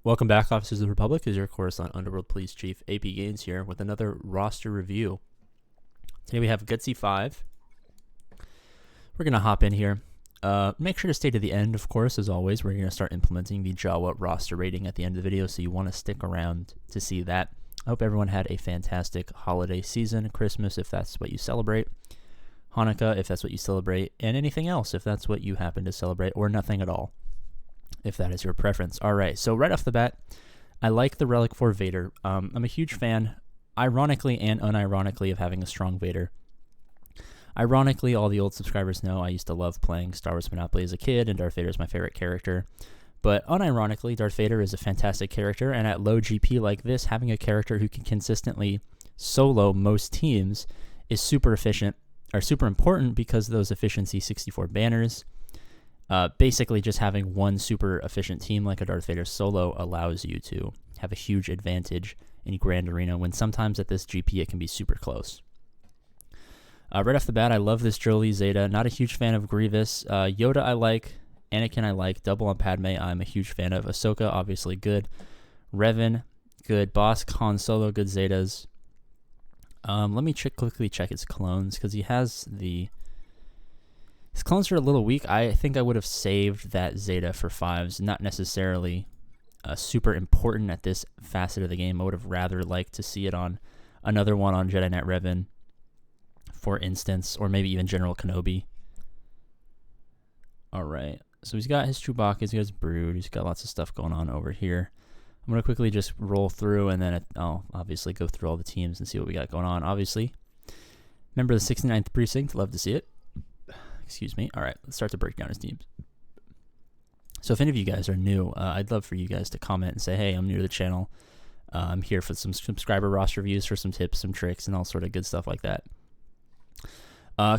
Welcome back, Officers of the Republic. Is your Coruscant Underworld Police Chief AP Gaines here with another roster review. Today we have Gutsy 5. We're going to hop in here. Make sure to stay to the end, of course, as always. We're going to start implementing the Jawa roster rating at the end of the video, so you want to stick around to see that. I hope everyone had a fantastic holiday season, Christmas if that's what you celebrate, Hanukkah if that's what you celebrate, and anything else if that's what you happen to celebrate, or nothing at all, if that is your preference. All right, so right off the bat, I like the Relic 4 Vader. I'm a huge fan, ironically and unironically, of having a strong Vader. Ironically, all the old subscribers know I used to love playing Star Wars Monopoly as a kid, and Darth Vader is my favorite character. But unironically, Darth Vader is a fantastic character, and at low GP like this, having a character who can consistently solo most teams is super efficient, or super important, because those efficiency 64 banners. Basically, just having one super efficient team like a Darth Vader solo allows you to have a huge advantage in Grand Arena, when sometimes at this GP it can be super close. Right off the bat, I love this Jolee Zeta. Not a huge fan of Grievous. Yoda I like. Anakin I like. Double on Padme I'm a huge fan of. Ahsoka obviously good. Revan good. Bossk, Han Solo good Zetas. Let me quickly check his clones, because he has the... His clones are a little weak. I think I would have saved that Zeta for 5s. Not necessarily super important at this facet of the game. I would have rather liked to see it on another one on Jedi Knight Revan, for instance, or maybe even General Kenobi. All right, so he's got his Chewbacca, he's got his Brood, he's got lots of stuff going on over here. I'm going to quickly just roll through, and then I'll obviously go through all the teams and see what we got going on. Obviously, member of the 69th Precinct, love to see it. Excuse me. All right, let's start to break down his teams. So if any of you guys are new, I'd love for you guys to comment and say, hey, I'm new to the channel. I'm here for some subscriber roster reviews, for some tips, some tricks, and all sort of good stuff like that.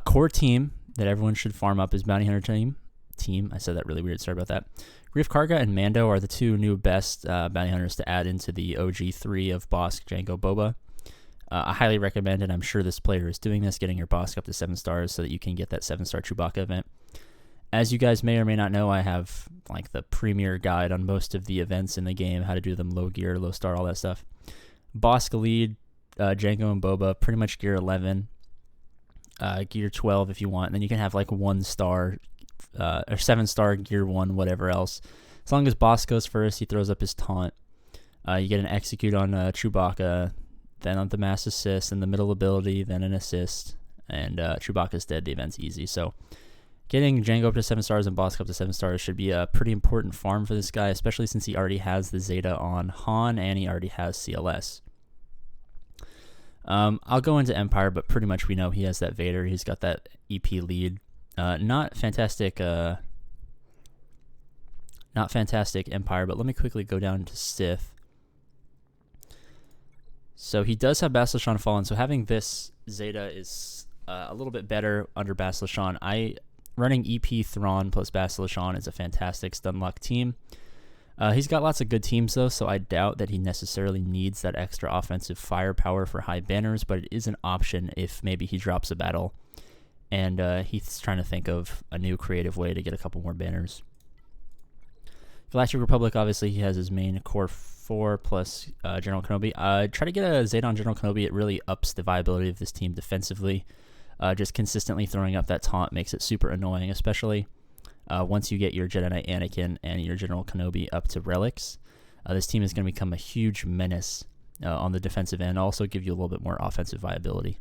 Core team that everyone should farm up is Bounty Hunter team. I said that really weird. Sorry about that. Greef Karga and Mando are the two new best Bounty Hunters to add into the OG 3 of Bossk, Jango, Boba. I highly recommend it. I'm sure this player is doing this, getting your Bossk up to 7 stars so that you can get that 7-star Chewbacca event. As you guys may or may not know, I have like the premier guide on most of the events in the game, how to do them low gear, low star, all that stuff. Bossk lead, Jango and Boba, pretty much gear 11, gear 12 if you want. And then you can have like 1 star or 7-star gear 1, whatever else. As long as Bossk goes first, he throws up his taunt. You get an execute on Chewbacca, then on the mass assist, and the middle ability, then an assist, and Chewbacca's dead. The event's easy. So getting Jango up to 7 stars and Bossk up to 7 stars should be a pretty important farm for this guy, especially since he already has the Zeta on Han and he already has CLS. I'll go into Empire, but pretty much we know he has that Vader. He's got that EP lead. Not fantastic Empire, but let me quickly go down to Sith. So he does have Bastila Fallen, so having this Zeta is a little bit better under Bastila. Running EP Thrawn plus Bastila is a fantastic stun lock team. He's got lots of good teams though, so I doubt that he necessarily needs that extra offensive firepower for high banners, but it is an option if maybe he drops a battle and he's trying to think of a new creative way to get a couple more banners. Galactic Republic, obviously he has his main core 4 plus General Kenobi. Try to get a Zeta on General Kenobi. It really ups the viability of this team defensively. Just consistently throwing up that taunt makes it super annoying, especially once you get your Jedi Knight Anakin and your General Kenobi up to relics. This team is going to become a huge menace on the defensive end, also give you a little bit more offensive viability.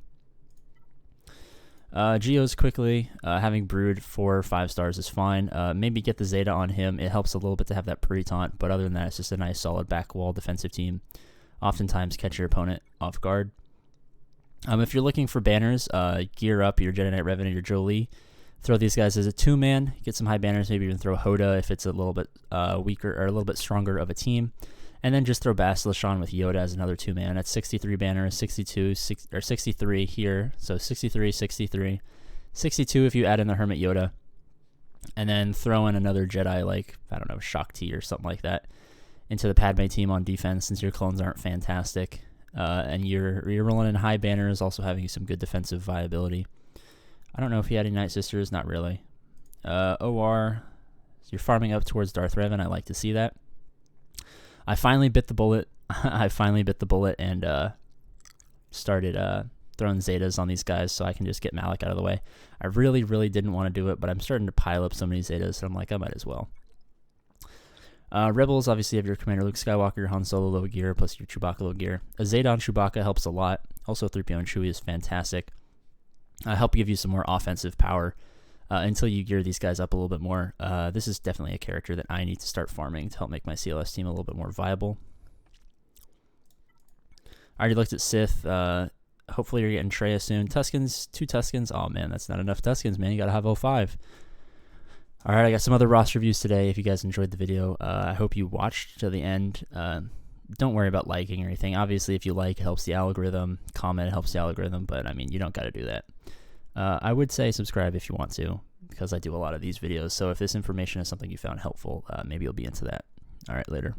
Geos quickly, having Brood 4 or 5 stars is fine. Maybe get the Zeta on him. It helps a little bit to have that pre-taunt, but other than that, it's just a nice solid back wall defensive team. Oftentimes catch your opponent off guard. If you're looking for banners, gear up your Jedi Knight Revan and your Jolee. Throw these guys as a 2-man, get some high banners, maybe even throw Hoda if it's a little bit weaker or a little bit stronger of a team. And then just throw Bastila with Yoda as another 2-man. That's 63 banners, 62, or 63 here. So 63, 63, 62 if you add in the Hermit Yoda. And then throw in another Jedi like, I don't know, Shakti or something like that into the Padme team on defense, since your clones aren't fantastic. And you're rolling in high banners, also having some good defensive viability. I don't know if he had any Night Sisters, not really. OR, so you're farming up towards Darth Revan. I like to see that. I finally bit the bullet. I finally bit the bullet and started throwing Zetas on these guys so I can just get Malak out of the way. I really, really didn't want to do it, but I'm starting to pile up so many Zetas, so I'm like, I might as well. Rebels, obviously, you have your Commander Luke Skywalker, your Han Solo low gear, plus your Chewbacca low gear. A Zeta on Chewbacca helps a lot. Also, 3PO and Chewie is fantastic. Help give you some more offensive power until you gear these guys up a little bit more. This is definitely a character that I need to start farming to help make my CLS team a little bit more viable. I already looked at Sith. Hopefully you're getting Traya soon. Tuskens, 2 Tuskens. Oh, man, that's not enough Tuskens, man. You got to have 05. All right, I got some other roster reviews today. If you guys enjoyed the video, I hope you watched to the end. Don't worry about liking or anything. Obviously, if you like, it helps the algorithm. Comment helps the algorithm, but I mean, you don't got to do that. I would say subscribe if you want to, because I do a lot of these videos. So if this information is something you found helpful, maybe you'll be into that. All right, later.